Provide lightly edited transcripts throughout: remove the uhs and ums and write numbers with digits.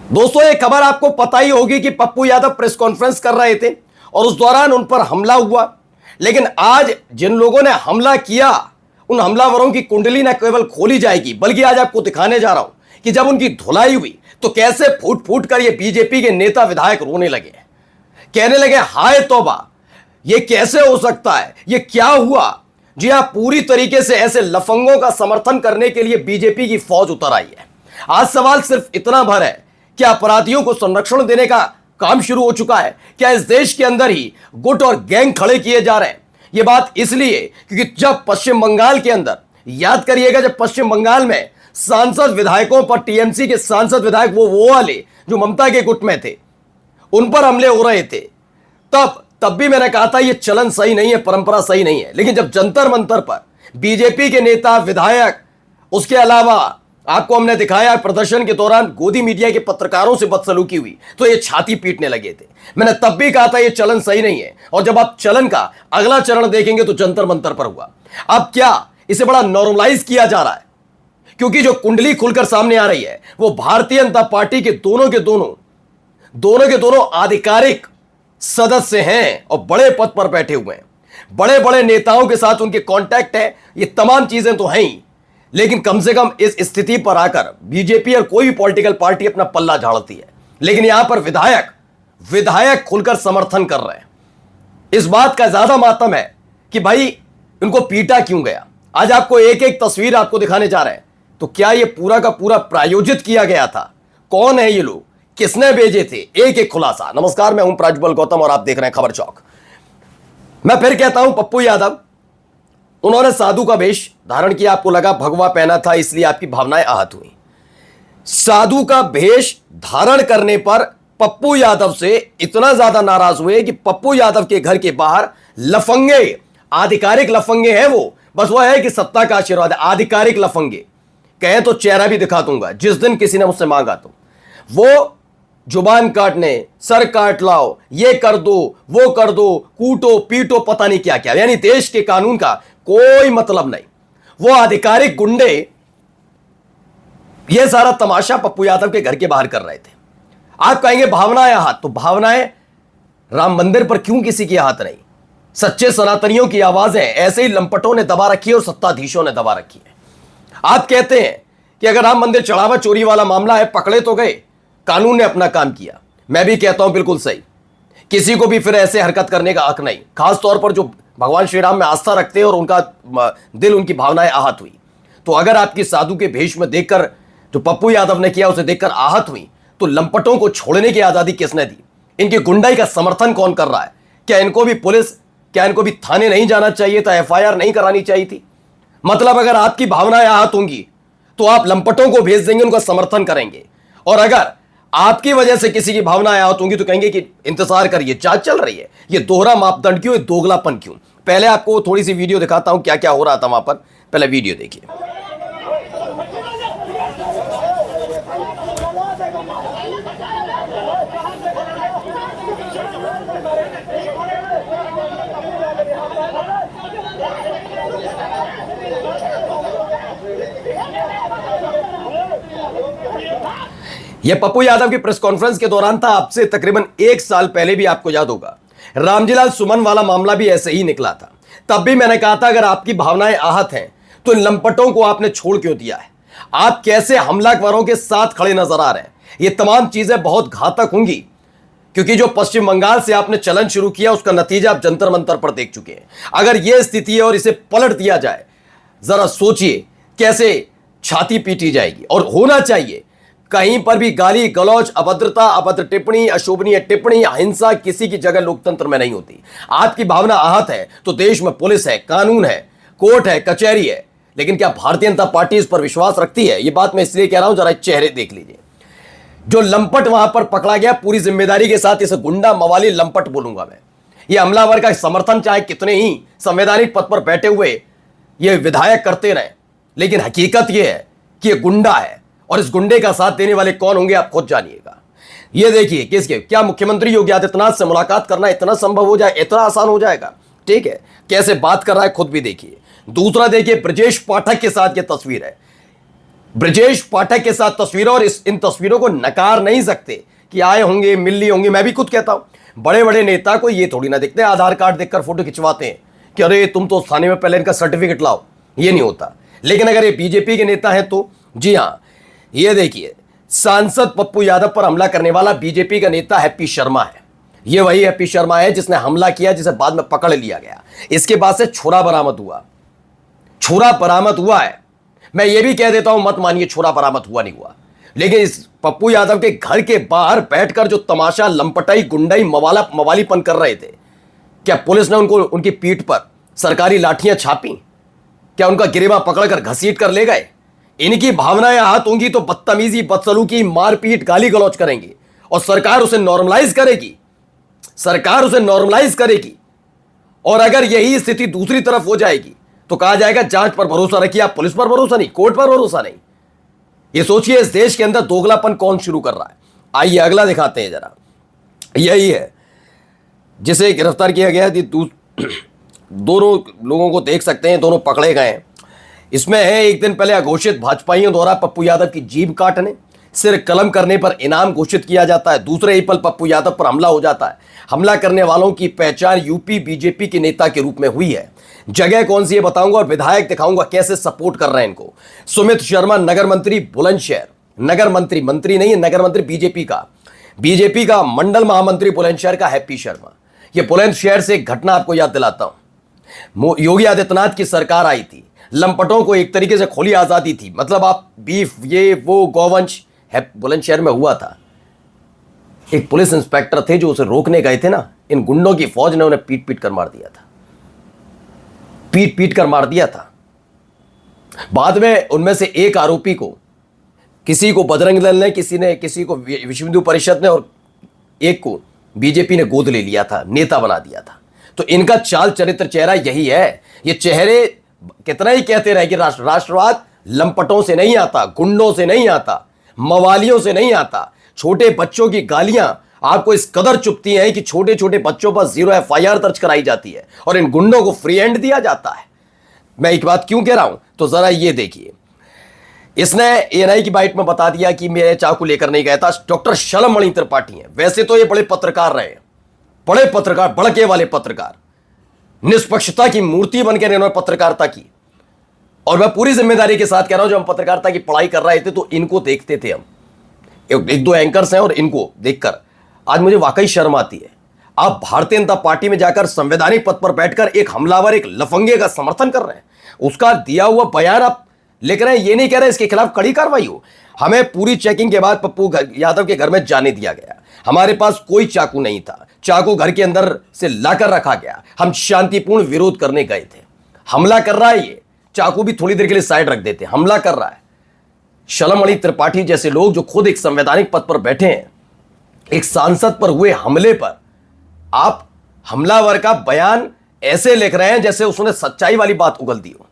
दोस्तों, ये खबर आपको पता ही होगी कि पप्पू यादव प्रेस कॉन्फ्रेंस कर रहे थे और उस दौरान उन पर हमला हुआ। लेकिन आज जिन लोगों ने हमला किया, उन हमलावरों की कुंडली न केवल खोली जाएगी, बल्कि आज आपको दिखाने जा रहा हूं कि जब उनकी धुलाई हुई तो कैसे फूट फूट कर ये बीजेपी के नेता विधायक रोने लगे, कहने लगे हाय तौबा, ये कैसे हो सकता है, ये क्या हुआ। जी हां, पूरी तरीके से ऐसे लफंगों का समर्थन करने के लिए बीजेपी की फौज उतर आई है। आज सवाल सिर्फ इतना भर है, क्या अपराधियों को संरक्षण देने का काम शुरू हो चुका है? क्या इस देश के अंदर ही गुट और गैंग खड़े किए जा रहे हैं? यह बात इसलिए क्योंकि जब पश्चिम बंगाल के अंदर, याद करिएगा, जब पश्चिम बंगाल में सांसद विधायकों पर, टीएमसी के सांसद विधायक, वो वाले जो ममता के गुट में थे, उन पर हमले हो रहे थे, तब भी मैंने कहा था ये चलन सही नहीं है, परंपरा सही नहीं है। लेकिन जब जंतर मंतर पर बीजेपी के नेता विधायक, उसके अलावा आपको हमने दिखाया प्रदर्शन के दौरान गोदी मीडिया के पत्रकारों से बदसलूकी हुई, तो ये छाती पीटने लगे थे। मैंने तब भी कहा था ये चलन सही नहीं है। और जब आप चलन का अगला चरण देखेंगे तो जंतर मंतर पर हुआ। अब क्या इसे बड़ा नॉर्मलाइज किया जा रहा है, क्योंकि जो कुंडली खुलकर सामने आ रही है वो भारतीय जनता पार्टी के दोनों के दोनों आधिकारिक सदस्य हैं और बड़े पद पर बैठे हुए हैं, बड़े बड़े नेताओं के साथ उनके कांटेक्ट है। ये तमाम चीजें तो हैं ही, लेकिन कम से कम इस स्थिति पर आकर बीजेपी और कोई भी पॉलिटिकल पार्टी अपना पल्ला झाड़ती है, लेकिन यहां पर विधायक खुलकर समर्थन कर रहे हैं। इस बात का ज्यादा मातम है कि भाई उनको पीटा क्यों गया। आज आपको एक एक तस्वीर आपको दिखाने जा रहे हैं। तो क्या यह पूरा का पूरा प्रायोजित किया गया था? कौन है ये लोग, किसने भेजे थे? एक एक खुलासा। नमस्कार, मैं हूं प्राज्वल गौतम और आप देख रहे हैं खबर चौक। मैं फिर कहता हूं, पप्पू यादव, उन्होंने साधु का वेश धारण किया, आपको लगा भगवा पहना था इसलिए आपकी भावनाएं आहत हुई। साधु का वेश धारण करने पर पप्पू यादव से इतना ज्यादा नाराज हुए कि पप्पू यादव के घर के बाहर लफंगे, आधिकारिक लफंगे हैं वो, बस वो है कि सत्ता का आशीर्वाद है, आधिकारिक लफंगे, कहे तो चेहरा भी दिखा दूंगा जिस दिन किसी ने मुझसे मांगा तो। वो जुबान काटने, सर काट लाओ, ये कर दो, वो कर दो, कूटो पीटो, पता नहीं क्या क्या, यानी देश के कानून का कोई मतलब नहीं। वो आधिकारिक गुंडे ये सारा तमाशा पप्पू यादव के घर के बाहर कर रहे थे। आप कहेंगे भावनाएं आहत, तो भावनाएं राम मंदिर पर क्यों किसी की आहत नहीं? सच्चे सनातनियों की आवाजें ऐसे ही लंपटों ने दबा रखी है और सत्ताधीशों ने दबा रखी है। आप कहते हैं कि अगर राम मंदिर चढ़ावा चोरी वाला मामला है, पकड़े तो गए, कानून ने अपना काम किया। मैं भी कहता हूं बिल्कुल सही, किसी को भी फिर ऐसे हरकत करने का हक नहीं, खासतौर पर जो भगवान श्री राम में आस्था रखते हैं और उनका दिल, उनकी भावनाएं आहत हुई। तो अगर आपकी साधु के भेष में देखकर जो पप्पू यादव ने किया उसे देखकर आहत हुई, तो लंपटों को छोड़ने की आजादी किसने दी? इनकी गुंडाई का समर्थन कौन कर रहा है? क्या इनको भी पुलिस, क्या इनको भी थाने नहीं जाना चाहिए था? एफआईआर नहीं करानी चाहिए थी? मतलब अगर आपकी भावनाएं आहत होंगी तो आप लंपटों को भेज देंगे, उनका समर्थन करेंगे, और अगर आपकी वजह से किसी की भावनाएं आहत होंगी तो कहेंगे कि इंतजार करिए, जांच चल रही है। ये दोहरा मापदंड क्यों, दोगलापन क्यों? पहले आपको थोड़ी सी वीडियो दिखाता हूं क्या क्या हो रहा था वहां पर। पहले वीडियो देखिए। यह पप्पू यादव की प्रेस कॉन्फ्रेंस के दौरान था, आपसे तकरीबन एक साल पहले भी आपको याद होगा रामजीलाल सुमन वाला मामला भी ऐसे ही निकला था। तब भी मैंने कहा था अगर आपकी भावनाएं आहत हैं तो इन लंपटों को आपने छोड़ क्यों दिया है? आप कैसे हमलावरों के साथ खड़े नजर आ रहे हैं? ये तमाम चीजें बहुत घातक होंगी, क्योंकि जो पश्चिम बंगाल से आपने चलन शुरू किया उसका नतीजा आप जंतर मंतर पर देख चुके हैं। अगर यह स्थिति है और इसे पलट दिया जाए, जरा सोचिए कैसे छाती पीटी जाएगी। और होना चाहिए, कहीं पर भी गाली गलौज, अभद्रता, अभद्र टिप्पणी, अशोभनीय टिप्पणी, अहिंसा किसी की जगह लोकतंत्र में नहीं होती। आपकी भावना आहत है तो देश में पुलिस है, कानून है, कोर्ट है, कचहरी है, लेकिन क्या भारतीय जनता पार्टी इस पर विश्वास रखती है? यह बात मैं इसलिए कह रहा हूं, जरा चेहरे देख लीजिए। जो लंपट वहां पर पकड़ा गया, पूरी जिम्मेदारी के साथ इसे गुंडा मवाली लंपट बोलूंगा मैं। यह हमलावर का समर्थन चाहे कितने ही संवैधानिक पद पर बैठे हुए ये विधायक करते रहे, लेकिन हकीकत यह है कि यह गुंडा है, और इस गुंडे का साथ देने वाले कौन होंगे आप खुद जानिएगा। ये देखिए किसके, क्या मुख्यमंत्री योगी आदित्यनाथ से मुलाकात करना इतना संभव हो जाए, इतना आसान हो जाएगा? ठीक है, कैसे बात कर रहा है खुद भी देखिए। दूसरा देखिए, ब्रजेश पाठक के साथ ये तस्वीर है। ब्रजेश पाठक के साथ तस्वीरों, और इन तस्वीरों को नकार नहीं सकते कि आए होंगे, मिल ली होंगी। मैं भी खुद कहता हूं, बड़े बड़े नेता को ये थोड़ी ना देखते हैं आधार कार्ड देखकर फोटो खिंचवाते हैं कि अरे तुम तो थाने में पहले इनका सर्टिफिकेट लाओ, ये नहीं होता। लेकिन अगर ये बीजेपी के नेता हैं तो जी हां, ये देखिए, सांसद पप्पू यादव पर हमला करने वाला बीजेपी का नेता हैप्पी शर्मा है। ये वही हैप्पी शर्मा है जिसने हमला किया, जिसे बाद में पकड़ लिया गया। इसके बाद से छुरा बरामद हुआ, छुरा बरामद हुआ है। मैं ये भी कह देता हूं, मत मानिए छुरा बरामद हुआ नहीं हुआ, लेकिन इस पप्पू यादव के घर के बाहर बैठकर जो तमाशा, लंपटाई, गुंडाई, मवालीपन कर रहे थे, क्या पुलिस ने उनको उनकी पीठ पर सरकारी लाठियां छापी? क्या उनका गिरेबां पकड़कर घसीट कर ले गए? इनकी भावनाएं आहत होंगी तो बदतमीजी, बदसलूकी, मारपीट, गाली गलौज करेंगे और सरकार उसे नॉर्मलाइज करेगी। सरकार उसे नॉर्मलाइज करेगी। और अगर यही स्थिति दूसरी तरफ हो जाएगी तो कहा जाएगा जांच पर भरोसा रखिए आप, पुलिस पर भरोसा नहीं, कोर्ट पर भरोसा नहीं। ये सोचिए इस देश के अंदर दोगलापन कौन शुरू कर रहा है। आइए अगला दिखाते हैं जरा। यही है जिसे गिरफ्तार किया गया। दोनों लोगों को देख सकते हैं, दोनों पकड़े गए हैं। इसमें है, एक दिन पहले अघोषित भाजपाइयों द्वारा पप्पू यादव की जीभ काटने, सिर कलम करने पर इनाम घोषित किया जाता है। दूसरे ही पल पप्पू यादव पर हमला हो जाता है। हमला करने वालों की पहचान यूपी बीजेपी के नेता के रूप में हुई है। जगह कौन सी है बताऊंगा और विधायक दिखाऊंगा कैसे सपोर्ट कर रहे हैं इनको। सुमित शर्मा, नगर मंत्री बुलंदशहर, नगर मंत्री, मंत्री नहीं है, नगर मंत्री बीजेपी का मंडल महामंत्री बुलंदशहर का हैप्पी शर्मा। ये बुलंदशहर से एक घटना आपको याद दिलाता हूं। योगी आदित्यनाथ की सरकार आई थी, लंपटों को एक तरीके से खुली आजादी थी। मतलब आप बीफ, ये वो गौवंश बुलंदशहर में हुआ था। एक पुलिस इंस्पेक्टर थे जो उसे रोकने गए थे ना, इन गुंडों की फौज ने उन्हें पीट पीट कर मार दिया था, पीट पीट कर मार दिया था। बाद में उनमें से एक आरोपी को, किसी को बजरंग दल ने, किसी को विश्व हिंदू परिषद ने, और एक को बीजेपी ने गोद ले लिया था, नेता बना दिया था। तो इनका चाल चरित्र, चेहरा यही है। ये चेहरे कितना ही कहते रहे कि राष्ट्रवाद लंपटों से नहीं आता, गुंडों से नहीं आता, मवालियों से नहीं आता। छोटे बच्चों की गालियां आपको इस कदर चुभती हैं कि छोटे छोटे बच्चों पर 0 FIR दर्ज कराई जाती है और इन गुंडों को फ्री हैंड दिया जाता है। मैं एक बात क्यों कह रहा हूं तो जरा ये देखिए। इसने एएनआई की बाइट में बता दिया कि मैं चाकू लेकर नहीं गया था। डॉक्टर शलमणि त्रिपाठी हैं। वैसे तो ये बड़े पत्रकार रहे हैं, बड़े पत्रकार, बड़के वाले पत्रकार, निष्पक्षता की मूर्ति बनकर इन्होंने पत्रकारिता की। और मैं पूरी जिम्मेदारी के साथ कह रहा हूं, जब हम पत्रकारिता की पढ़ाई कर रहे थे तो इनको देखते थे हम, एक दो एंकर्स हैं, और इनको देखकर आज मुझे वाकई शर्म आती है। आप भारतीय जनता पार्टी में जाकर संवैधानिक पद पर बैठकर एक हमलावर, एक लफंगे का समर्थन कर रहे हैं, उसका दिया हुआ बयान आप लेकर आए। ये नहीं कह रहे इसके खिलाफ कड़ी कार्रवाई हो। हमें पूरी चेकिंग के बाद पप्पू यादव के घर में जाने दिया गया। हमारे पास कोई चाकू नहीं था, चाकू घर के अंदर से लाकर रखा गया। हम शांतिपूर्ण विरोध करने गए थे। हमला कर रहा है, ये चाकू भी थोड़ी देर के लिए साइड रख देते, हमला कर रहा है। शलमणि त्रिपाठी जैसे लोग जो खुद एक संवैधानिक पद पर बैठे हैं, एक सांसद पर हुए हमले पर आप हमलावर का बयान ऐसे लिख रहे हैं जैसे उसने सच्चाई वाली बात उगल दी हो।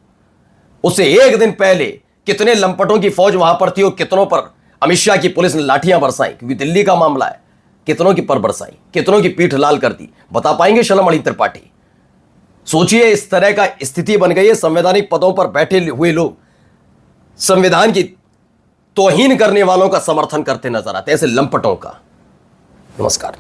उससे एक दिन पहले कितने लंपटों की फौज वहां पर थी और कितनों पर अमित शाह की पुलिस ने लाठियां बरसाई, क्योंकि दिल्ली का मामला है। कितनों की पर बरसाई, कितनों की पीठ लाल कर दी, बता पाएंगे शलमणि त्रिपाठी? सोचिए, इस तरह का स्थिति बन गई है। संवैधानिक पदों पर बैठे हुए लोग संविधान की तौहीन करने वालों का समर्थन करते नजर आते हैं, ऐसे लंपटों का। नमस्कार।